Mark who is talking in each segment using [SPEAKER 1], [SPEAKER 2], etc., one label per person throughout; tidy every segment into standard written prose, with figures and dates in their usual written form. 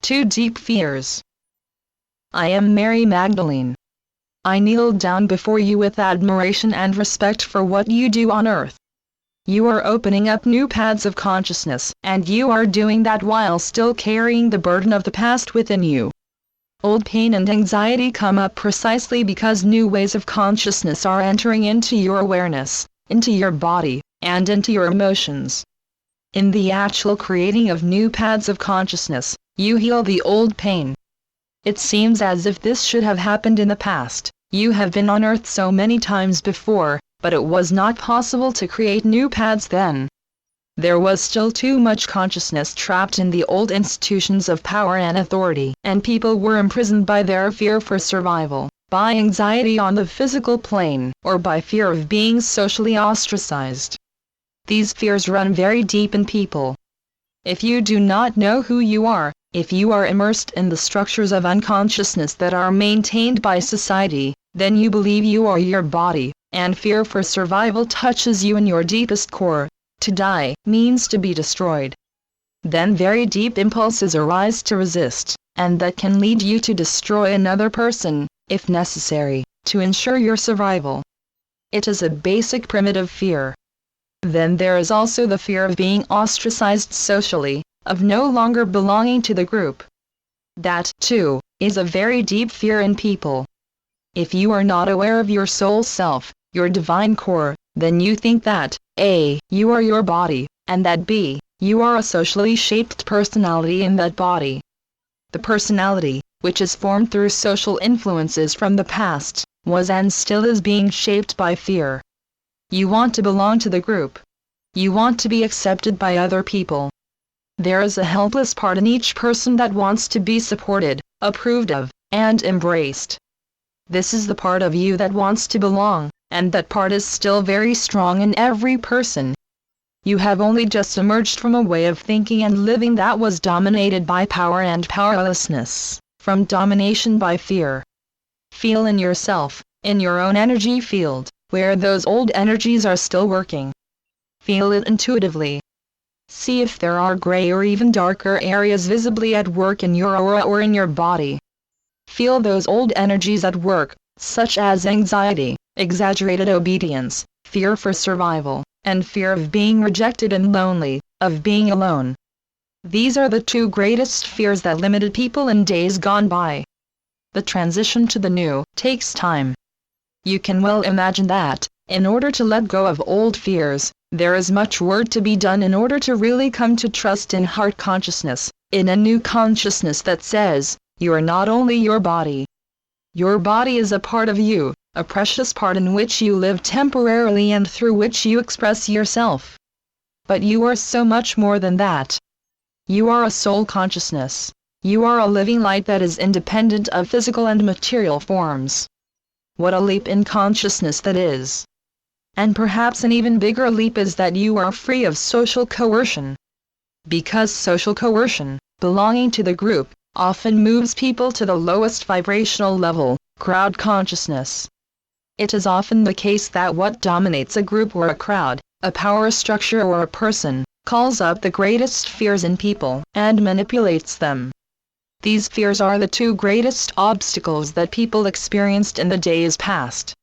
[SPEAKER 1] 2 Deep Fears. I am Mary Magdalene. I kneel down before you with admiration and respect for what you do on earth. You are opening up new paths of consciousness, and you are doing that while still carrying the burden of the past within you. Old pain and anxiety come up precisely because new ways of consciousness are entering into your awareness, into your body, and into your emotions. In the actual creating of new paths of consciousness, you heal the old pain. It seems as if this should have happened in the past. You have been on earth so many times before, but it was not possible to create new paths then. There was still too much consciousness trapped in the old institutions of power and authority, and people were imprisoned by their fear for survival, by anxiety on the physical plane, or by fear of being socially ostracized. These fears run very deep in people. If you do not know who you are, if you are immersed in the structures of unconsciousness that are maintained by society, then you believe you are your body, and fear for survival touches you in your deepest core. To die means to be destroyed. Then very deep impulses arise to resist, and that can lead you to destroy another person, if necessary, to ensure your survival. It is a basic primitive fear. Then there is also the fear of being ostracized socially, of no longer belonging to the group. That, too, is a very deep fear in people. If you are not aware of your soul self, your divine core, then you think that, A, you are your body, and that B, you are a socially shaped personality in that body. The personality, which is formed through social influences from the past, was and still is being shaped by fear. You want to belong to the group. You want to be accepted by other people. There is a helpless part in each person that wants to be supported, approved of, and embraced. This is the part of you that wants to belong, and that part is still very strong in every person. You have only just emerged from a way of thinking and living that was dominated by power and powerlessness, from domination by fear. Feel in yourself, in your own energy field, where those old energies are still working. Feel it intuitively. See if there are gray or even darker areas visibly at work in your aura or in your body. Feel those old energies at work, such as anxiety, exaggerated obedience, fear for survival, and fear of being rejected and lonely, of being alone. These are the 2 greatest fears that limited people in days gone by. The transition to the new takes time. You can well imagine that, in order to let go of old fears, there is much work to be done in order to really come to trust in heart consciousness, in a new consciousness that says, you are not only your body. Your body is a part of you, a precious part in which you live temporarily and through which you express yourself. But you are so much more than that. You are a soul consciousness. You are a living light that is independent of physical and material forms. What a leap in consciousness that is! And perhaps an even bigger leap is that you are free of social coercion. Because social coercion, belonging to the group, often moves people to the lowest vibrational level, crowd consciousness. It is often the case that what dominates a group or a crowd, a power structure or a person, calls up the greatest fears in people and manipulates them. These fears are the 2 greatest obstacles that people experienced in the days past.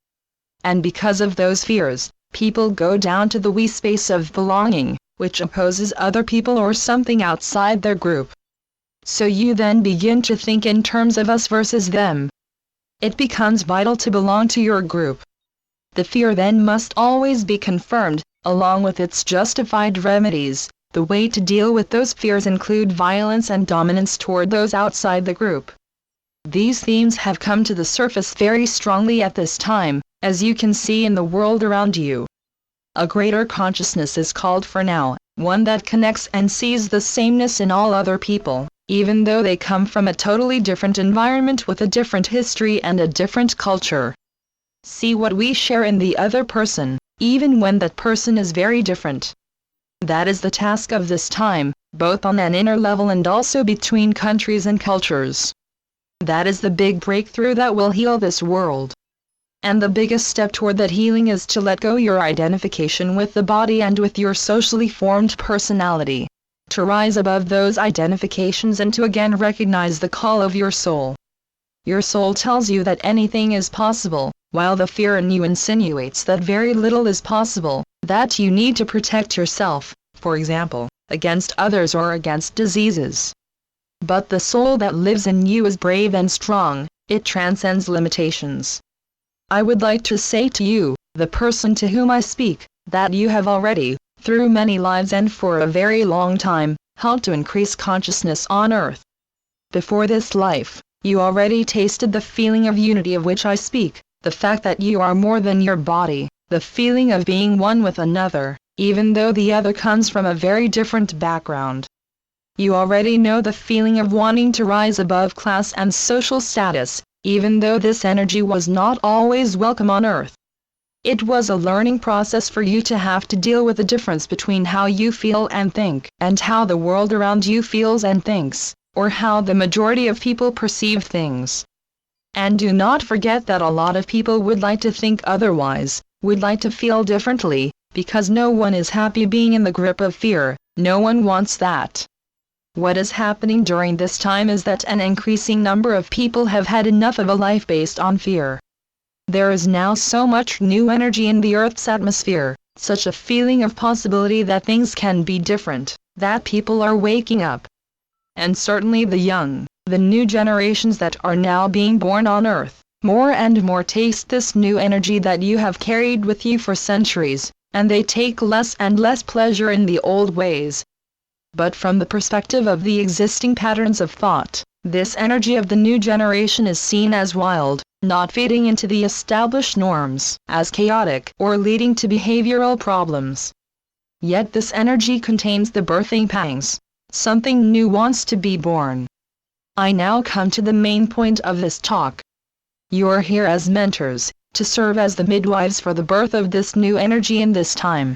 [SPEAKER 1] And because of those fears, people go down to the wee space of belonging, which opposes other people or something outside their group. So you then begin to think in terms of us versus them. It becomes vital to belong to your group. The fear then must always be confirmed, along with its justified remedies. The way to deal with those fears include violence and dominance toward those outside the group. These themes have come to the surface very strongly at this time, as you can see in the world around you. A greater consciousness is called for now, one that connects and sees the sameness in all other people, even though they come from a totally different environment with a different history and a different culture. See what we share in the other person, even when that person is very different. That is the task of this time, both on an inner level and also between countries and cultures. That is the big breakthrough that will heal this world. And the biggest step toward that healing is to let go your identification with the body and with your socially formed personality. to rise above those identifications and to again recognize the call of your soul. Your soul tells you that anything is possible, while the fear in you insinuates that very little is possible, that you need to protect yourself, for example, against others or against diseases. But the soul that lives in you is brave and strong, it transcends limitations. I would like to say to you, the person to whom I speak, that you have already, through many lives and for a very long time, helped to increase consciousness on earth. Before this life, you already tasted the feeling of unity of which I speak, the fact that you are more than your body, the feeling of being one with another, even though the other comes from a very different background. You already know the feeling of wanting to rise above class and social status, even though this energy was not always welcome on earth. It was a learning process for you to have to deal with the difference between how you feel and think, and how the world around you feels and thinks, or how the majority of people perceive things. And do not forget that a lot of people would like to think otherwise, would like to feel differently, because no one is happy being in the grip of fear, no one wants that. What is happening during this time is that an increasing number of people have had enough of a life based on fear. There is now so much new energy in the Earth's atmosphere, such a feeling of possibility that things can be different, that people are waking up. And certainly the young, the new generations that are now being born on Earth, more and more taste this new energy that you have carried with you for centuries, and they take less and less pleasure in the old ways. But from the perspective of the existing patterns of thought, this energy of the new generation is seen as wild, not fitting into the established norms, as chaotic, or leading to behavioral problems. Yet this energy contains the birthing pangs. Something new wants to be born. I now come to the main point of this talk. You are here as mentors, to serve as the midwives for the birth of this new energy in this time.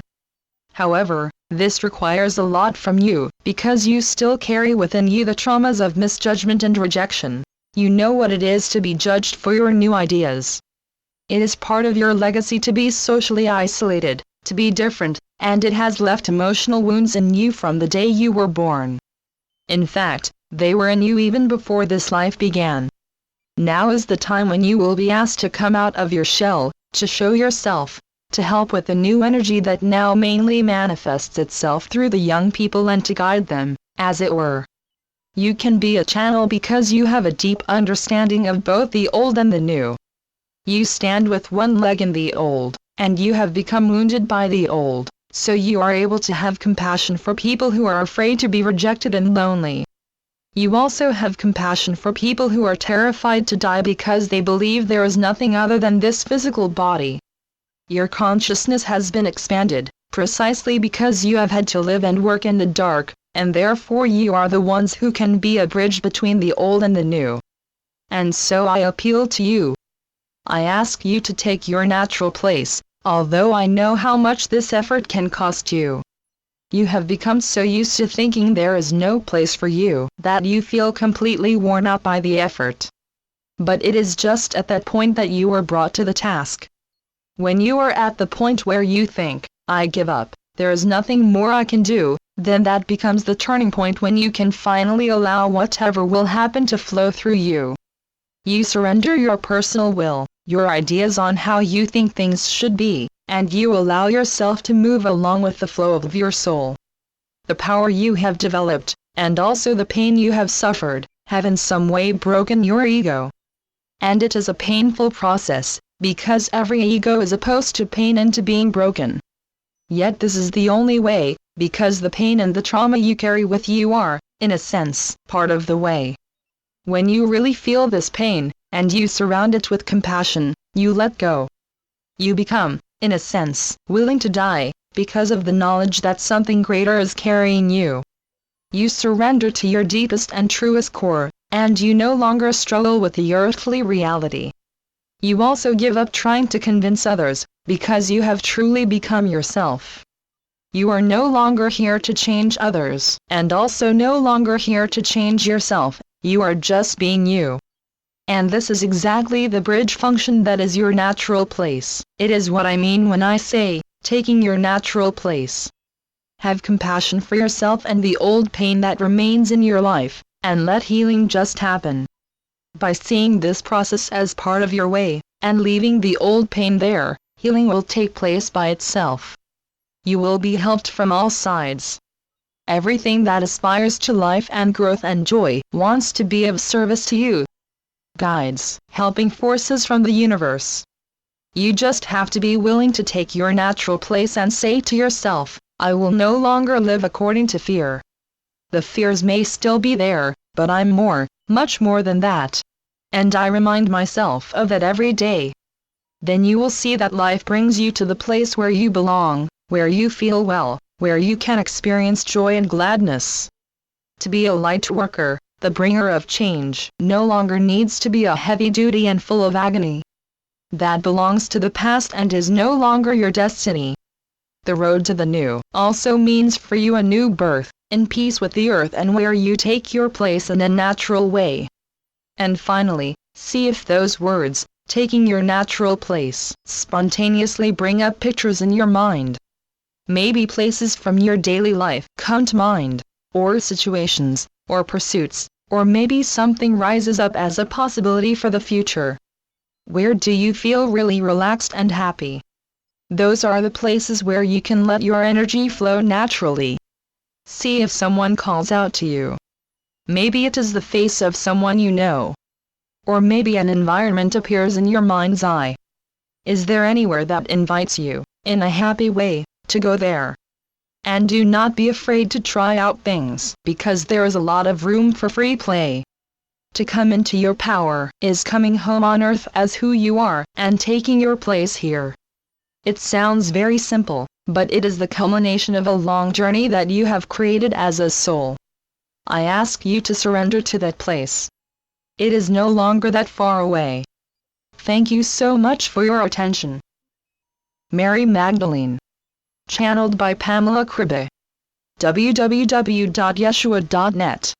[SPEAKER 1] However, this requires a lot from you, because you still carry within you the traumas of misjudgment and rejection. You know what it is to be judged for your new ideas. It is part of your legacy to be socially isolated, to be different, and it has left emotional wounds in you from the day you were born. In fact, they were in you even before this life began. Now is the time when you will be asked to come out of your shell, to show yourself, to help with the new energy that now mainly manifests itself through the young people and to guide them, as it were. You can be a channel because you have a deep understanding of both the old and the new. You stand with one leg in the old, and you have become wounded by the old, so you are able to have compassion for people who are afraid to be rejected and lonely. You also have compassion for people who are terrified to die because they believe there is nothing other than this physical body. Your consciousness has been expanded, precisely because you have had to live and work in the dark, and therefore you are the ones who can be a bridge between the old and the new. And so I appeal to you. I ask you to take your natural place, although I know how much this effort can cost you. You have become so used to thinking there is no place for you, that you feel completely worn out by the effort. But it is just at that point that you are brought to the task. When you are at the point where you think, I give up, there is nothing more I can do, then that becomes the turning point when you can finally allow whatever will happen to flow through you. You surrender your personal will, your ideas on how you think things should be, and you allow yourself to move along with the flow of your soul. The power you have developed, and also the pain you have suffered, have in some way broken your ego. And it is a painful process, because every ego is opposed to pain and to being broken. Yet this is the only way, because the pain and the trauma you carry with you are, in a sense, part of the way. When you really feel this pain, and you surround it with compassion, you let go. You become, in a sense, willing to die, because of the knowledge that something greater is carrying you. You surrender to your deepest and truest core, and you no longer struggle with the earthly reality. You also give up trying to convince others, because you have truly become yourself. You are no longer here to change others, and also no longer here to change yourself, you are just being you. And this is exactly the bridge function that is your natural place. It is what I mean when I say, taking your natural place. Have compassion for yourself and the old pain that remains in your life, and let healing just happen. By seeing this process as part of your way, and leaving the old pain there, healing will take place by itself. You will be helped from all sides. Everything that aspires to life and growth and joy wants to be of service to you. Guides, helping forces from the universe. You just have to be willing to take your natural place and say to yourself, I will no longer live according to fear. The fears may still be there, but I'm more, much more than that. And I remind myself of that every day. Then you will see that life brings you to the place where you belong, where you feel well, where you can experience joy and gladness. To be a light worker, the bringer of change, no longer needs to be a heavy duty and full of agony. That belongs to the past and is no longer your destiny. The road to the new also means for you a new birth, in peace with the earth and where you take your place in a natural way. And finally, see if those words, taking your natural place, spontaneously bring up pictures in your mind. Maybe places from your daily life come to mind, or situations, or pursuits, or maybe something rises up as a possibility for the future. Where do you feel really relaxed and happy? Those are the places where you can let your energy flow naturally. See if someone calls out to you. Maybe it is the face of someone you know. Or maybe an environment appears in your mind's eye. Is there anywhere that invites you, in a happy way, to go there? And do not be afraid to try out things, because there is a lot of room for free play. To come into your power is coming home on earth as who you are, and taking your place here. It sounds very simple, but it is the culmination of a long journey that you have created as a soul. I ask you to surrender to that place. It is no longer that far away. Thank you so much for your attention. Mary Magdalene. Channeled by Pamela Kribbe. www.yeshua.net